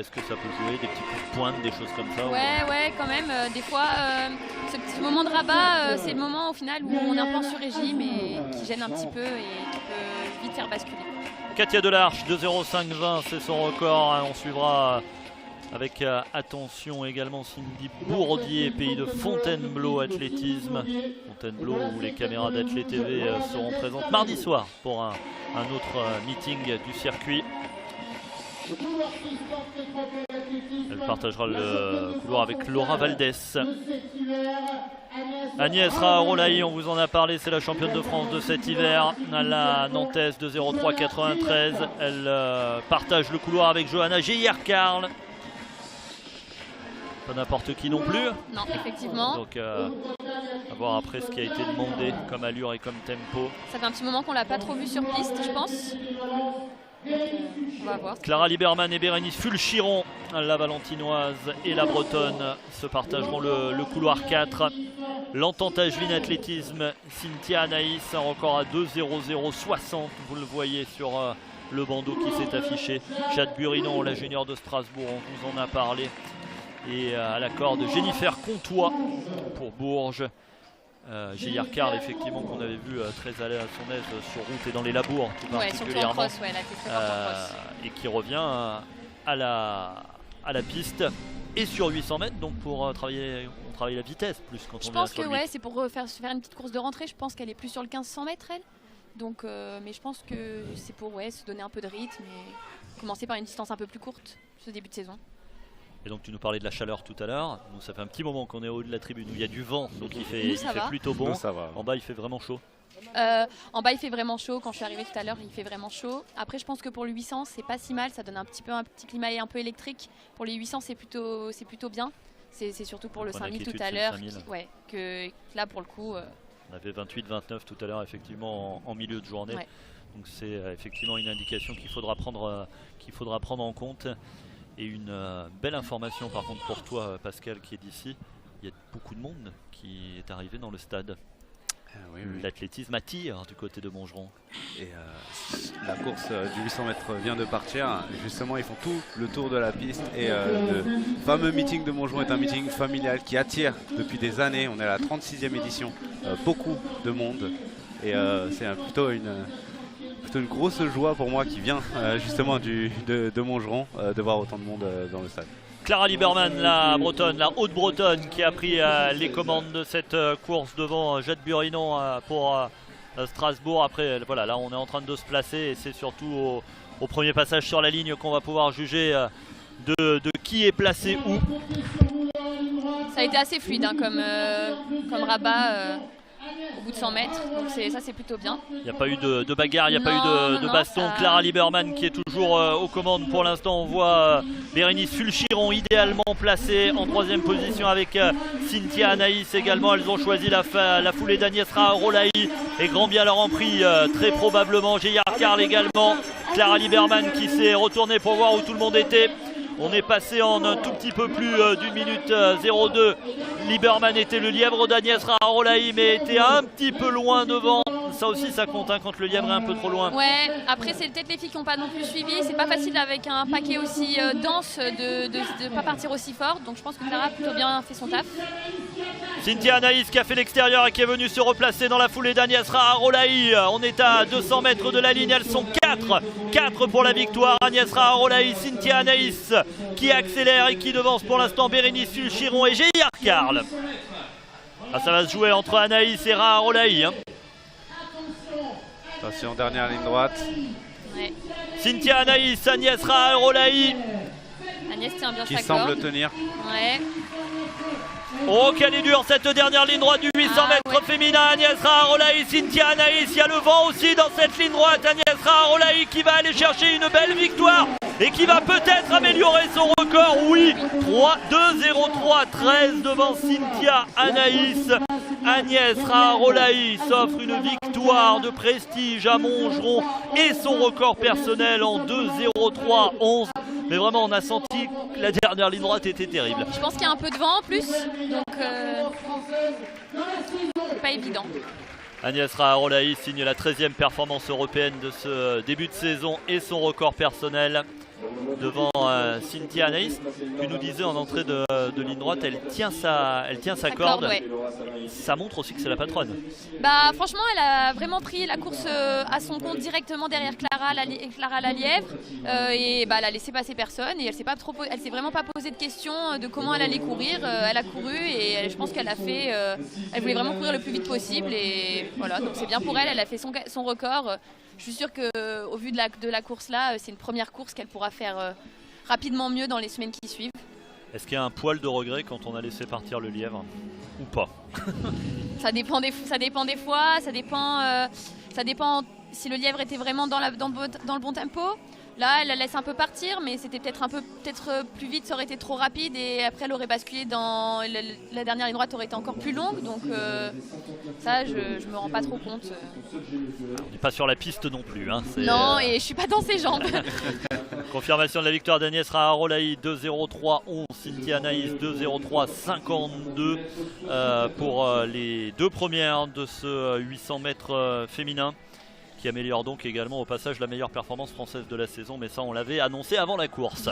Est-ce que ça peut jouer, des petits coups de pointe, des choses comme ça? Ouais, quand même. Des fois, ce petit moment de rabat, c'est le moment au final où on est un peu en sur-régime et qui gêne un petit peu et qui peut vite faire basculer. Katia Delarche, 2,05,20, c'est son record. On suivra avec attention également Cindy Bourdier, pays de Fontainebleau Athlétisme. Fontainebleau où les caméras d'Athlé TV seront présentes mardi soir pour un autre meeting du circuit. Elle partagera le couloir avec Laura Valdès. Agnès Raharolaï, on vous en a parlé, c'est la championne de France de cet hiver, la Nantaise de 0,3,93. Elle partage le couloir avec Johanna Geyer-Karl. Pas n'importe qui non plus. Non, effectivement. Donc à voir après ce qui a été demandé comme allure et comme tempo. Ça fait un petit moment qu'on l'a pas trop vu sur piste, je pense. On va voir. Clara Liberman et Bérénice Fulchiron, la valentinoise et la bretonne, se partageront le couloir 4. L'entente Ashevin Athlétisme, Cynthia Anaïs, un record à 2,0060. Vous le voyez sur le bandeau qui s'est affiché. Jade Burinon, la junior de Strasbourg, on vous en a parlé. Et à la corde, Jennifer Comtois pour Bourges. Geyer-Karl, effectivement, qu'on avait vu très à son aise sur route et dans les labours, tout particulièrement. Cross, elle a été très forte en cross. Et qui revient à la piste et sur 800 mètres, donc pour travailler la vitesse plus quand on vient sur le 8. Je pense que c'est pour faire une petite course de rentrée. Je pense qu'elle est plus sur le 1500 mètres, elle. Donc, mais je pense que c'est pour se donner un peu de rythme et commencer par une distance un peu plus courte ce début de saison. Et donc tu nous parlais de la chaleur tout à l'heure. Nous, ça fait un petit moment qu'on est au haut de la tribune où il y a du vent, donc il fait plutôt bon. En bas il fait vraiment chaud. En bas il fait vraiment chaud. Quand je suis arrivée tout à l'heure, il fait vraiment chaud. Après je pense que pour le 800 c'est pas si mal, ça donne un petit climat un peu électrique. Pour les 800 c'est plutôt bien. C'est surtout pour le 5000 tout à l'heure que là pour le coup. On avait 28-29 tout à l'heure effectivement en milieu de journée. Ouais. Donc c'est effectivement une indication qu'il faudra prendre en compte. Et une belle information par contre pour toi Pascal qui est d'ici, il y a beaucoup de monde qui est arrivé dans le stade. Oui. L'athlétisme attire du côté de Montgeron. Et la course du 800 mètres vient de partir. Justement ils font tout le tour de la piste et le fameux meeting de Montgeron est un meeting familial qui attire depuis des années. On est à la 36e édition, beaucoup de monde et c'est plutôt une grosse joie pour moi qui vient justement de Montgeron de voir autant de monde dans le stade. Clara Liberman, la bretonne, la haute bretonne qui a pris les commandes de cette course devant Jade Burinon pour Strasbourg. Après voilà, là on est en train de se placer et c'est surtout au premier passage sur la ligne qu'on va pouvoir juger de qui est placé où. Ça a été assez fluide comme rabat. Au bout de 100 mètres, donc ça c'est plutôt bien. Il n'y a pas eu de bagarre, il n'y a pas eu de baston. Ça... Clara Liberman qui est toujours aux commandes pour l'instant. On voit Bérénice Fulchiron idéalement placée en 3e position avec Cynthia Anaïs également. Elles ont choisi la foulée d'Agnès Raharolaï et grand bien leur en prie très probablement. Geyer-Karl également. Clara Liberman qui s'est retournée pour voir où tout le monde était. On est passé en un tout petit peu plus d'une minute 02. Liberman était le lièvre d'Agnès Raharolaï mais était un petit peu loin devant. Ça aussi ça compte quand le lièvre est un peu trop loin. Ouais, après c'est peut-être les filles qui n'ont pas non plus suivi. C'est pas facile avec un paquet aussi dense de ne pas partir aussi fort. Donc je pense que Clara a plutôt bien fait son taf. Cynthia Anaïs qui a fait l'extérieur et qui est venue se replacer dans la foulée d'Agnès Raharolaï. On est à 200 mètres de la ligne, elles sont 4 pour la victoire. Agnès Raharolaï, Cynthia Anaïs qui accélère et qui devance pour l'instant Bérénice Fulchiron et Geyer-Karl. Ça va se jouer entre Anaïs et Raharolaï. Attention, dernière ligne droite. Ouais. Cynthia Anaïs, Agnès Raharolaï. Agnès tient bien qui sa semble corde. tenir. Ouais. Oh qu'elle est dure cette dernière ligne droite du 800 mètres féminin. Agnès Raharolaï, Cynthia Anaïs. Il y a le vent aussi dans cette ligne droite. Agnès Raharolaï qui va aller chercher une belle victoire et qui va peut-être améliorer son record. Oui, 2,03,13 devant Cynthia Anaïs. Agnès Raharolaï s'offre une victoire de prestige à Montgeron et son record personnel en 2,03,11. Mais vraiment on a senti que la dernière ligne droite était terrible. Je pense qu'il y a un peu de vent en plus, donc c'est pas évident. Agnès Raharolaï signe la 13e performance européenne de ce début de saison et son record personnel. devant Cynthia Anaïs. Tu nous disais en entrée de ligne droite, elle tient sa corde. Ouais. Ça montre aussi que c'est la patronne. Bah franchement, elle a vraiment pris la course à son compte directement derrière Clara Lalièvre et bah, elle a laissé passer personne et elle s'est vraiment pas posé de questions de comment elle allait courir. Elle a couru et je pense qu'elle a fait, elle voulait vraiment courir le plus vite possible et voilà, donc c'est bien pour elle. Elle a fait son record. Je suis sûre qu'au vu de la course là, c'est une première course qu'elle pourra faire rapidement mieux dans les semaines qui suivent. Est-ce qu'il y a un poil de regret quand on a laissé partir le lièvre ou pas? Ça dépend des fois, ça dépend si le lièvre était vraiment dans le bon tempo. Là, elle la laisse un peu partir, mais c'était peut-être plus vite, ça aurait été trop rapide et après elle aurait basculé dans la dernière ligne droite aurait été encore plus longue. Donc ça, je me rends pas trop compte. On n'est pas sur la piste non plus. Hein, non, et je suis pas dans ses jambes. Confirmation de la victoire d'Agnès Raharolaï, 2:03.11, Cynthia Anaïs 2:03.52 pour les deux premières de ce 800 mètres féminin, qui améliore donc également au passage la meilleure performance française de la saison, mais ça on l'avait annoncé avant la course.